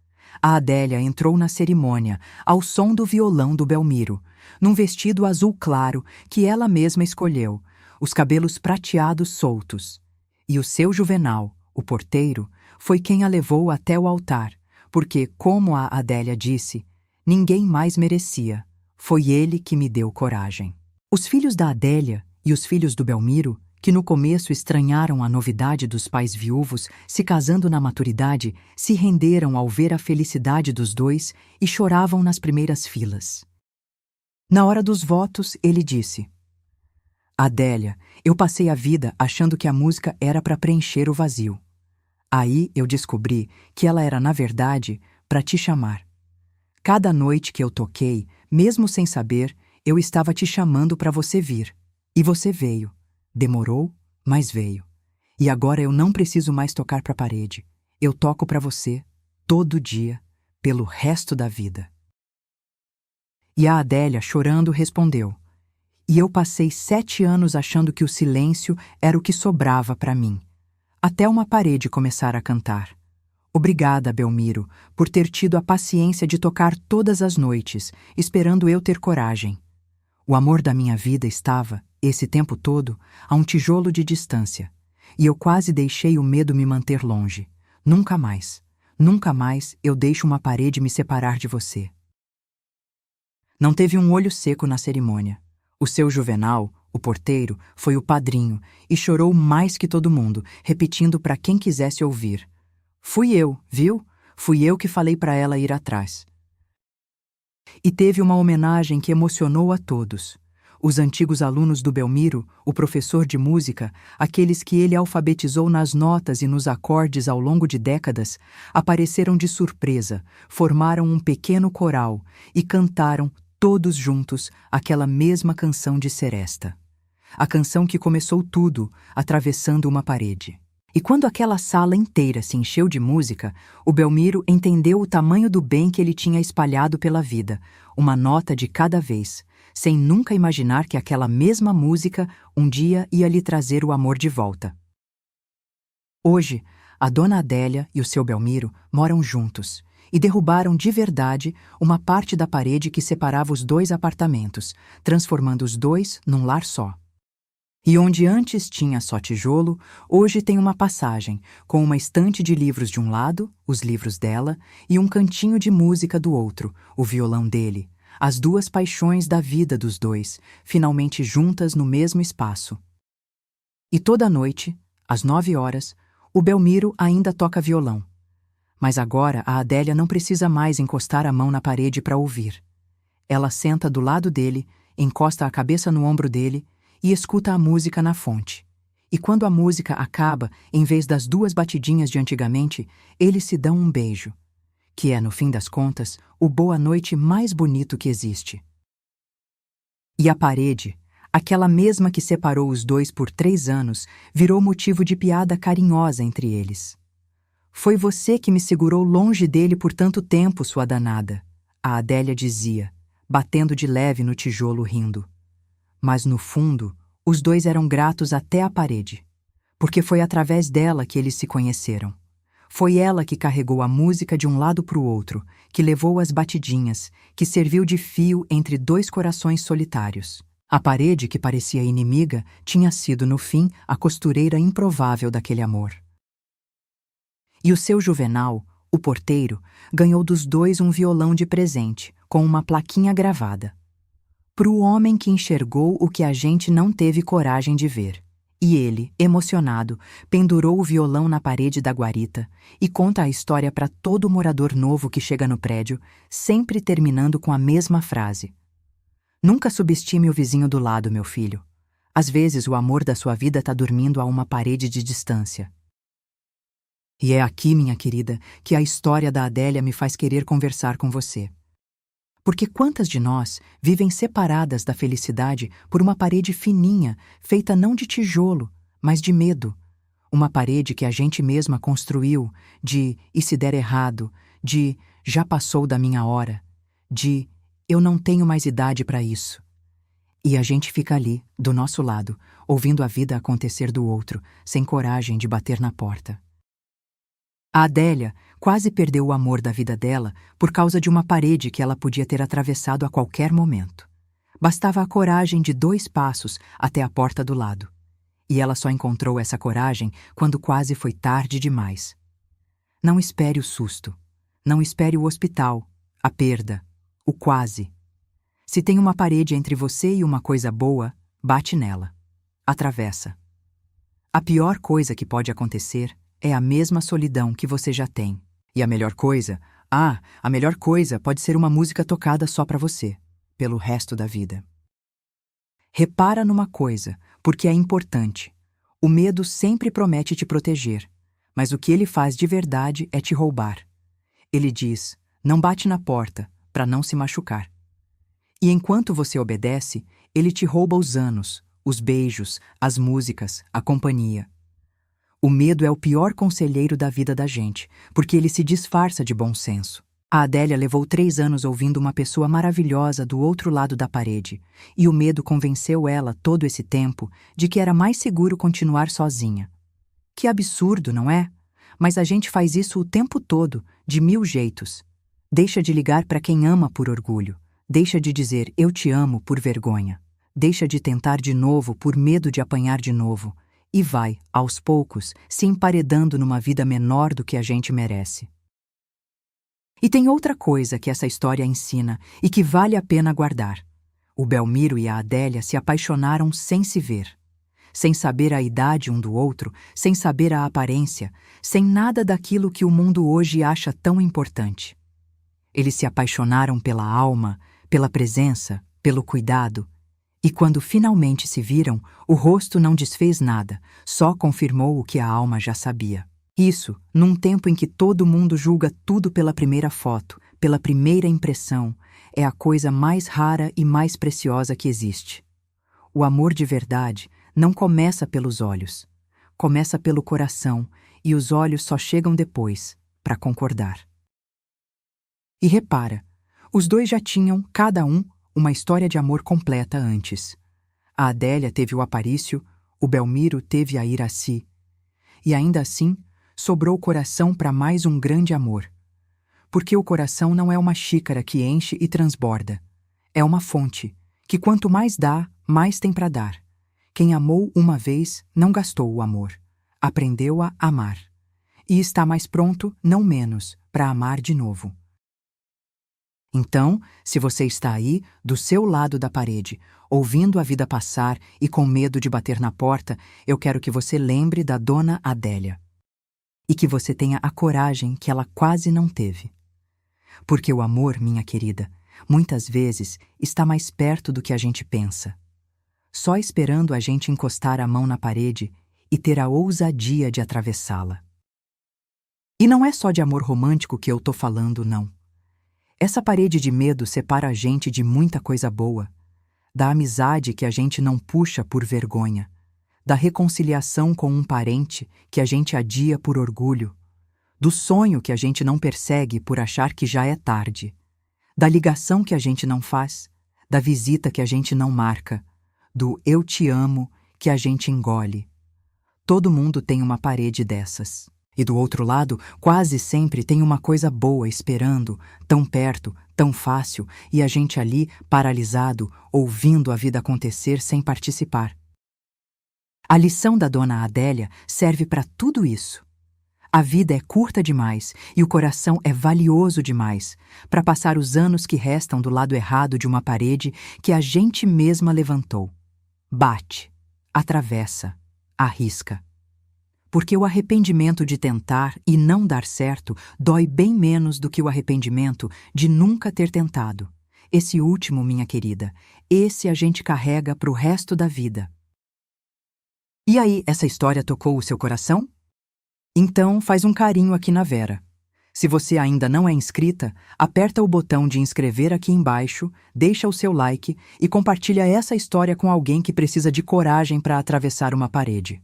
A: A Adélia entrou na cerimônia, ao som do violão do Belmiro, num vestido azul claro que ela mesma escolheu, os cabelos prateados soltos. E o seu Juvenal, o porteiro, foi quem a levou até o altar, porque, como a Adélia disse, ninguém mais merecia. Foi ele que me deu coragem. Os filhos da Adélia e os filhos do Belmiro, que no começo estranharam a novidade dos pais viúvos se casando na maturidade, se renderam ao ver a felicidade dos dois e choravam nas primeiras filas. Na hora dos votos, ele disse: "Adélia, eu passei a vida achando que a música era para preencher o vazio. Aí eu descobri que ela era, na verdade, para te chamar. Cada noite que eu toquei, mesmo sem saber, eu estava te chamando para você vir. E você veio. Demorou, mas veio. E agora eu não preciso mais tocar para a parede. Eu toco para você, todo dia, pelo resto da vida." E a Adélia, chorando, respondeu: "E eu passei 7 anos achando que o silêncio era o que sobrava para mim, até uma parede começar a cantar. Obrigada, Belmiro, por ter tido a paciência de tocar todas as noites, esperando eu ter coragem. O amor da minha vida estava, esse tempo todo, a um tijolo de distância, e eu quase deixei o medo me manter longe. Nunca mais eu deixo uma parede me separar de você." Não teve um olho seco na cerimônia. O seu Juvenal, o porteiro, foi o padrinho e chorou mais que todo mundo, repetindo para quem quisesse ouvir: "Fui eu, viu? Fui eu que falei para ela ir atrás." E teve uma homenagem que emocionou a todos. Os antigos alunos do Belmiro, o professor de música, aqueles que ele alfabetizou nas notas e nos acordes ao longo de décadas, apareceram de surpresa, formaram um pequeno coral e cantaram, todos juntos, aquela mesma canção de Seresta. A canção que começou tudo, atravessando uma parede. E quando aquela sala inteira se encheu de música, o Belmiro entendeu o tamanho do bem que ele tinha espalhado pela vida, uma nota de cada vez, sem nunca imaginar que aquela mesma música um dia ia lhe trazer o amor de volta. Hoje, a dona Adélia e o seu Belmiro moram juntos e derrubaram de verdade uma parte da parede que separava os dois apartamentos, transformando os dois num lar só. E onde antes tinha só tijolo, hoje tem uma passagem, com uma estante de livros de um lado, os livros dela, e um cantinho de música do outro, o violão dele, as duas paixões da vida dos dois, finalmente juntas no mesmo espaço. E toda noite, às 9 horas, o Belmiro ainda toca violão. Mas agora a Adélia não precisa mais encostar a mão na parede para ouvir. Ela senta do lado dele, encosta a cabeça no ombro dele e escuta a música na fonte. E quando a música acaba, em vez das 2 batidinhas de antigamente, eles se dão um beijo, que é, no fim das contas, o boa noite mais bonito que existe. E a parede, aquela mesma que separou os dois por 3 anos, virou motivo de piada carinhosa entre eles. "Foi você que me segurou longe dele por tanto tempo, sua danada", a Adélia dizia, batendo de leve no tijolo rindo. Mas, no fundo, os dois eram gratos até à parede, porque foi através dela que eles se conheceram. Foi ela que carregou a música de um lado para o outro, que levou as batidinhas, que serviu de fio entre 2 corações solitários. A parede, que parecia inimiga, tinha sido, no fim, a costureira improvável daquele amor. E o seu Juvenal, o porteiro, ganhou dos dois um violão de presente, com uma plaquinha gravada: Pro homem que enxergou o que a gente não teve coragem de ver. E ele, emocionado, pendurou o violão na parede da guarita e conta a história para todo morador novo que chega no prédio, sempre terminando com a mesma frase: Nunca subestime o vizinho do lado, meu filho. Às vezes o amor da sua vida está dormindo a uma parede de distância. E é aqui, minha querida, que a história da Adélia me faz querer conversar com você. Porque quantas de nós vivem separadas da felicidade por uma parede fininha, feita não de tijolo, mas de medo? Uma parede que a gente mesma construiu, de e se der errado, de já passou da minha hora, de eu não tenho mais idade para isso. E a gente fica ali, do nosso lado, ouvindo a vida acontecer do outro, sem coragem de bater na porta. A Adélia quase perdeu o amor da vida dela por causa de uma parede que ela podia ter atravessado a qualquer momento. Bastava a coragem de 2 passos até a porta do lado. E ela só encontrou essa coragem quando quase foi tarde demais. Não espere o susto. Não espere o hospital, a perda, o quase. Se tem uma parede entre você e uma coisa boa, bate nela. Atravessa. A pior coisa que pode acontecer é a mesma solidão que você já tem. E a melhor coisa pode ser uma música tocada só para você, pelo resto da vida. Repara numa coisa, porque é importante. O medo sempre promete te proteger, mas o que ele faz de verdade é te roubar. Ele diz, não bate na porta, para não se machucar. E enquanto você obedece, ele te rouba os anos, os beijos, as músicas, a companhia. O medo é o pior conselheiro da vida da gente, porque ele se disfarça de bom senso. A Adélia levou 3 anos ouvindo uma pessoa maravilhosa do outro lado da parede, e o medo convenceu ela todo esse tempo de que era mais seguro continuar sozinha. Que absurdo, não é? Mas a gente faz isso o tempo todo, de 1000 jeitos. Deixa de ligar para quem ama por orgulho. Deixa de dizer eu te amo por vergonha. Deixa de tentar de novo por medo de apanhar de novo. E vai, aos poucos, se emparedando numa vida menor do que a gente merece. E tem outra coisa que essa história ensina e que vale a pena guardar. O Belmiro e a Adélia se apaixonaram sem se ver, sem saber a idade um do outro, sem saber a aparência, sem nada daquilo que o mundo hoje acha tão importante. Eles se apaixonaram pela alma, pela presença, pelo cuidado. E quando finalmente se viram, o rosto não desfez nada, só confirmou o que a alma já sabia. Isso, num tempo em que todo mundo julga tudo pela primeira foto, pela primeira impressão, é a coisa mais rara e mais preciosa que existe. O amor de verdade não começa pelos olhos, começa pelo coração, e os olhos só chegam depois, para concordar. E repara, os dois já tinham, cada um, uma história de amor completa antes. A Adélia teve o Aparício, o Belmiro teve a Iraci. E ainda assim, sobrou coração para mais um grande amor. Porque o coração não é uma xícara que enche e transborda. É uma fonte, que quanto mais dá, mais tem para dar. Quem amou uma vez não gastou o amor. Aprendeu a amar. E está mais pronto, não menos, para amar de novo. Então, se você está aí, do seu lado da parede, ouvindo a vida passar e com medo de bater na porta, eu quero que você lembre da dona Adélia. E que você tenha a coragem que ela quase não teve. Porque o amor, minha querida, muitas vezes está mais perto do que a gente pensa. Só esperando a gente encostar a mão na parede e ter a ousadia de atravessá-la. E não é só de amor romântico que eu tô falando, não. Essa parede de medo separa a gente de muita coisa boa, da amizade que a gente não puxa por vergonha, da reconciliação com um parente que a gente adia por orgulho, do sonho que a gente não persegue por achar que já é tarde, da ligação que a gente não faz, da visita que a gente não marca, do eu te amo que a gente engole. Todo mundo tem uma parede dessas. E do outro lado, quase sempre tem uma coisa boa esperando, tão perto, tão fácil, e a gente ali, paralisado, ouvindo a vida acontecer sem participar. A lição da dona Adélia serve para tudo isso. A vida é curta demais e o coração é valioso demais para passar os anos que restam do lado errado de uma parede que a gente mesma levantou. Bate, atravessa, arrisca. Porque o arrependimento de tentar e não dar certo dói bem menos do que o arrependimento de nunca ter tentado. Esse último, minha querida, esse a gente carrega pro resto da vida. E aí, essa história tocou o seu coração? Então, faz um carinho aqui na Vera. Se você ainda não é inscrita, aperta o botão de inscrever aqui embaixo, deixa o seu like e compartilha essa história com alguém que precisa de coragem para atravessar uma parede.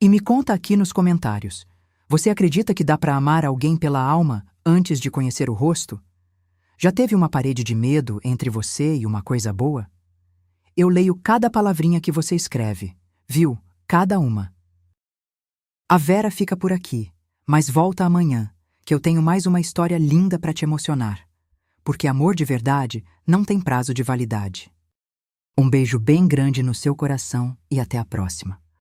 A: E me conta aqui nos comentários, você acredita que dá para amar alguém pela alma antes de conhecer o rosto? Já teve uma parede de medo entre você e uma coisa boa? Eu leio cada palavrinha que você escreve, viu? Cada uma. A Vera fica por aqui, mas volta amanhã, que eu tenho mais uma história linda para te emocionar. Porque amor de verdade não tem prazo de validade. Um beijo bem grande no seu coração e até a próxima.